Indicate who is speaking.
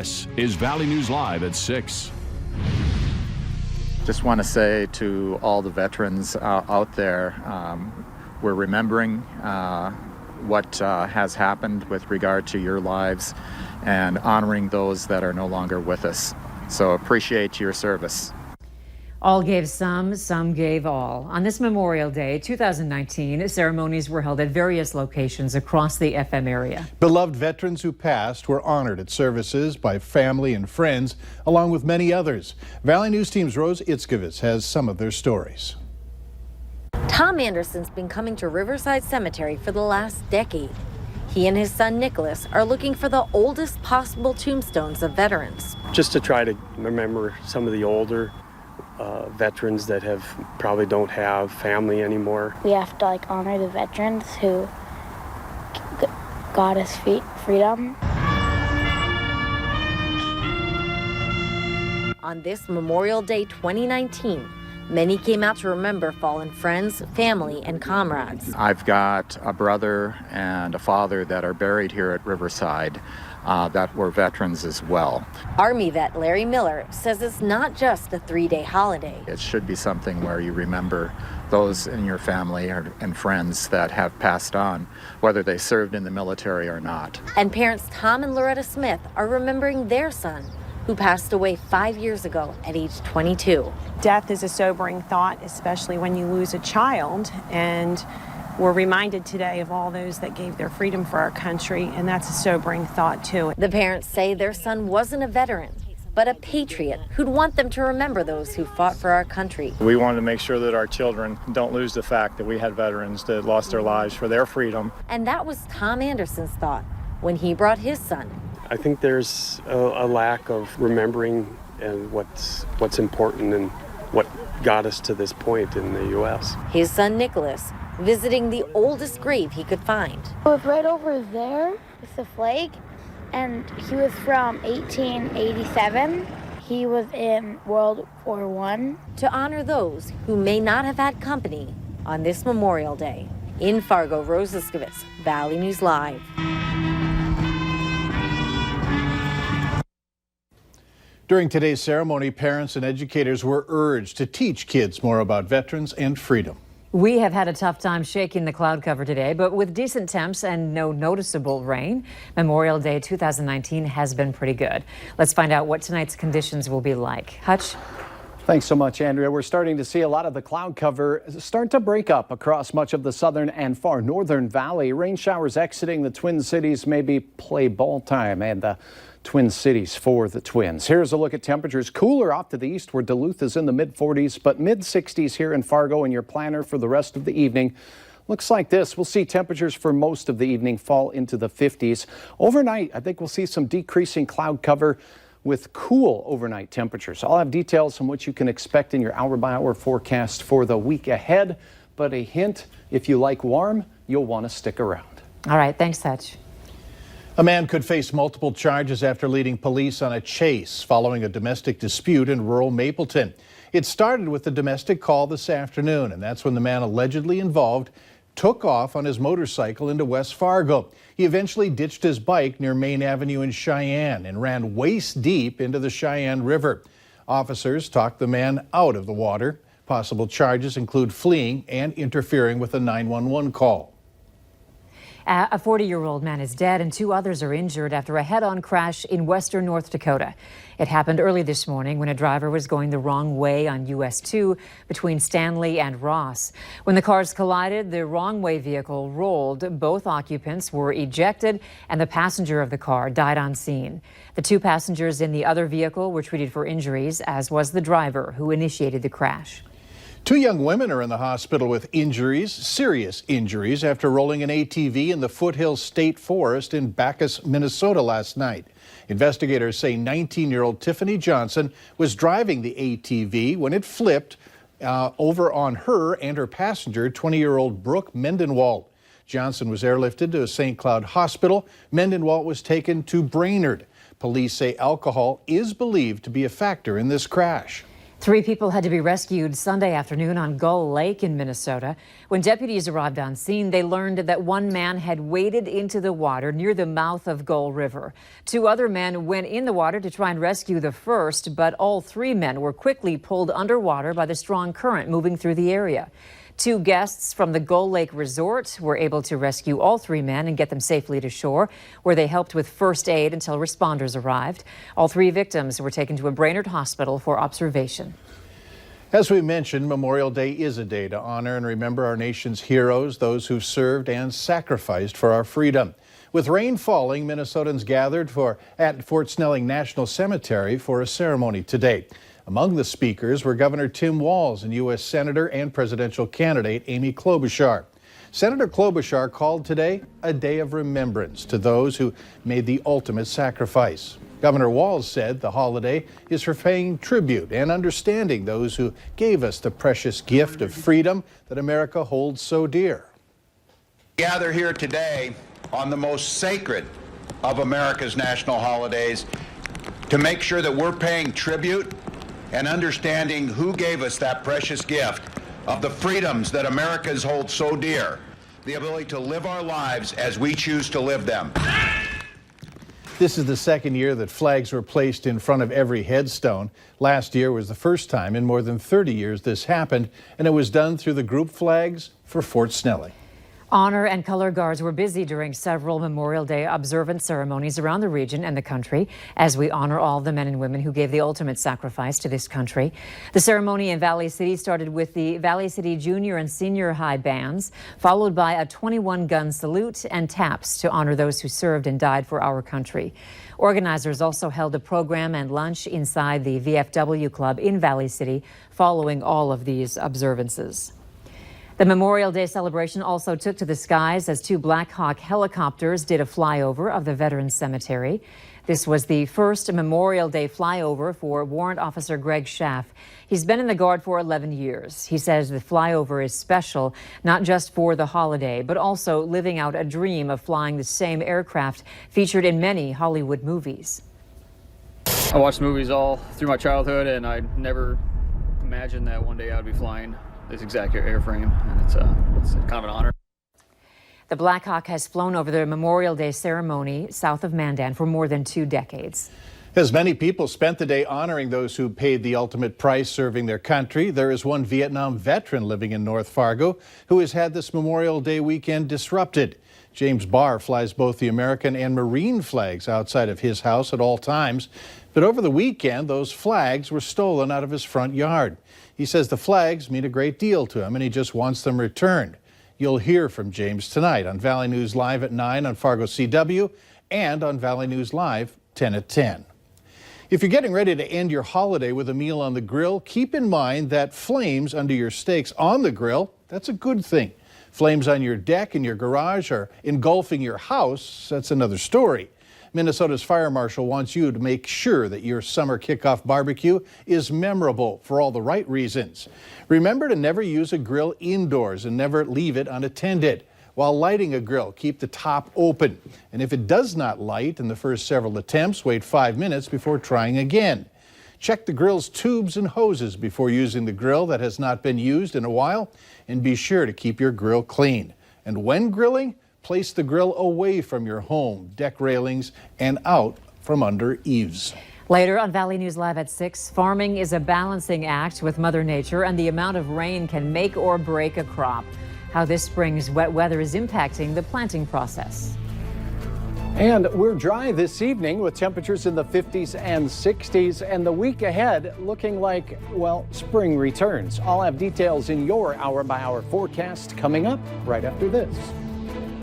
Speaker 1: This is Valley News Live at 6.
Speaker 2: Just want to say to all the veterans out there, we're remembering what has happened with regard to your lives and honoring those that are no longer with us. So appreciate your service.
Speaker 3: All gave some gave all. On this Memorial Day 2019, ceremonies were held at various locations across the FM area.
Speaker 4: Beloved veterans who passed were honored at services by family and friends, along with many others. Valley News Team's Rose Itzkovitz has some of their stories.
Speaker 5: Tom Anderson's been coming to Riverside Cemetery for the last decade. He and his son Nicholas are looking for the oldest possible tombstones of veterans.
Speaker 6: Just to try to remember some of the older veterans that probably don't have family anymore.
Speaker 7: We have to honor the veterans who got us freedom.
Speaker 5: On this Memorial Day 2019, many came out to remember fallen friends, family, and comrades.
Speaker 2: I've got a brother and a father that are buried here at Riverside that were veterans as well.
Speaker 5: Army vet Larry Miller says it's not just a 3-day holiday.
Speaker 2: It should be something where you remember those in your family and friends that have passed on, whether they served in the military or not.
Speaker 5: And parents Tom and Loretta Smith are remembering their son, who passed away 5 years ago at age 22.
Speaker 8: Death is a sobering thought, especially when you lose a child, and we're reminded today of all those that gave their freedom for our country, and that's a sobering thought too.
Speaker 5: The parents say their son wasn't a veteran, but a patriot who'd want them to remember those who fought for our country.
Speaker 9: We wanted to make sure that our children don't lose the fact that we had veterans that lost their lives for their freedom.
Speaker 5: And that was Tom Anderson's thought when he brought his son.
Speaker 6: I think there's a lack of remembering and what's important and what got us to this point in the U.S.
Speaker 5: His son Nicholas visiting the oldest grave he could find.
Speaker 7: It was right over there with the flag, and he was from 1887. He was in World War I.
Speaker 5: To honor those who may not have had company on this Memorial Day. In Fargo, Rose Itzkovitz, Valley News Live.
Speaker 4: During today's ceremony, parents and educators were urged to teach kids more about veterans and freedom.
Speaker 3: We have had a tough time shaking the cloud cover today, but with decent temps and no noticeable rain, Memorial Day 2019 has been pretty good. Let's find out what tonight's conditions will be like. Hutch?
Speaker 10: Thanks so much, Andrea. We're starting to see a lot of the cloud cover start to break up across much of the southern and far northern valley. Rain showers exiting the Twin Cities, maybe play ball time and the Twin Cities for the Twins. Here's a look at temperatures. Cooler off to the east where Duluth is in the mid-40s, but mid-60s here in Fargo, and your planner for the rest of the evening looks like this. We'll see temperatures for most of the evening fall into the 50s. Overnight, I think we'll see some decreasing cloud cover with cool overnight temperatures. I'll have details on what you can expect in your hour-by-hour forecast for the week ahead, but a hint, if you like warm, you'll want to stick around.
Speaker 3: All right, thanks, Hutch.
Speaker 4: A man could face multiple charges after leading police on a chase following a domestic dispute in rural Mapleton. It started with a domestic call this afternoon, and that's when the man allegedly involved took off on his motorcycle into West Fargo. He eventually ditched his bike near Main Avenue in Cheyenne and ran waist deep into the Cheyenne River. Officers talked the man out of the water. Possible charges include fleeing and interfering with a 911 call.
Speaker 3: A 40-year-old man is dead and 2 others are injured after a head-on crash in western North Dakota. It happened early this morning when a driver was going the wrong way on US 2 between Stanley and Ross. When the cars collided, the wrong-way vehicle rolled. Both occupants were ejected and the passenger of the car died on scene. The 2 passengers in the other vehicle were treated for injuries, as was the driver who initiated the crash.
Speaker 4: 2 young women are in the hospital with injuries, serious injuries, after rolling an ATV in the Foothills State Forest in Bacchus, Minnesota last night. Investigators say 19-year-old Tiffany Johnson was driving the ATV when it flipped over on her and her passenger, 20-year-old Brooke Mendenwald. Johnson was airlifted to a St. Cloud hospital. Mendenwald was taken to Brainerd. Police say alcohol is believed to be a factor in this crash.
Speaker 3: 3 people had to be rescued Sunday afternoon on Gull Lake in Minnesota. When deputies arrived on scene, they learned that one man had waded into the water near the mouth of Gull River. 2 other men went in the water to try and rescue the first, but all 3 men were quickly pulled underwater by the strong current moving through the area. 2 guests from the Gull Lake Resort were able to rescue all 3 men and get them safely to shore, where they helped with first aid until responders arrived. All 3 victims were taken to a Brainerd hospital for observation.
Speaker 4: As we mentioned, Memorial Day is a day to honor and remember our nation's heroes, those who've served and sacrificed for our freedom. With rain falling, Minnesotans gathered at Fort Snelling National Cemetery for a ceremony today. Among the speakers were Governor Tim Walz and U.S. Senator and presidential candidate Amy Klobuchar. Senator Klobuchar called today a day of remembrance to those who made the ultimate sacrifice. Governor Walz said the holiday is for paying tribute and understanding those who gave us the precious gift of freedom that America holds so dear.
Speaker 11: We gather here today on the most sacred of America's national holidays to make sure that we're paying tribute and understanding who gave us that precious gift of the freedoms that Americans hold so dear, the ability to live our lives as we choose to live them.
Speaker 4: This is the second year that flags were placed in front of every headstone. Last year was the first time in more than 30 years this happened, and it was done through the group flags for Fort Snelling.
Speaker 3: Honor and color guards were busy during several Memorial Day observance ceremonies around the region and the country as we honor all the men and women who gave the ultimate sacrifice to this country. The ceremony in Valley City started with the Valley City Junior and Senior High bands, followed by a 21-gun salute and taps to honor those who served and died for our country. Organizers also held a program and lunch inside the VFW Club in Valley City following all of these observances. The Memorial Day celebration also took to the skies as 2 Black Hawk helicopters did a flyover of the Veterans Cemetery. This was the first Memorial Day flyover for Warrant Officer Greg Schaff. He's been in the Guard for 11 years. He says the flyover is special, not just for the holiday, but also living out a dream of flying the same aircraft featured in many Hollywood movies.
Speaker 12: I watched movies all through my childhood, and I never imagined that one day I would be flying this exact airframe, and it's kind of an honor.
Speaker 3: The Black Hawk has flown over the Memorial Day ceremony south of Mandan for more than 2 decades.
Speaker 4: As many people spent the day honoring those who paid the ultimate price serving their country, there is one Vietnam veteran living in North Fargo who has had this Memorial Day weekend disrupted. James Barr flies both the American and Marine flags outside of his house at all times. But over the weekend, those flags were stolen out of his front yard. He says the flags mean a great deal to him and he just wants them returned. You'll hear from James tonight on Valley News Live at 9 on Fargo CW and on Valley News Live 10 at 10. If you're getting ready to end your holiday with a meal on the grill, keep in mind that flames under your steaks on the grill, that's a good thing. Flames on your deck in your garage or engulfing your house, that's another story. Minnesota's fire marshal wants you to make sure that your summer kickoff barbecue is memorable for all the right reasons. Remember to never use a grill indoors and never leave it unattended. While lighting a grill, keep the top open. And if it does not light in the first several attempts, wait 5 minutes before trying again. Check the grill's tubes and hoses before using the grill that has not been used in a while, and be sure to keep your grill clean. And when grilling, place the grill away from your home, deck railings, and out from under eaves.
Speaker 3: Later on Valley News Live at 6, farming is a balancing act with Mother Nature, and the amount of rain can make or break a crop. How this spring's wet weather is impacting the planting process.
Speaker 10: And we're dry this evening with temperatures in the 50s and 60s, and the week ahead looking like, well, spring returns. I'll have details in your hour-by-hour forecast coming up right after this.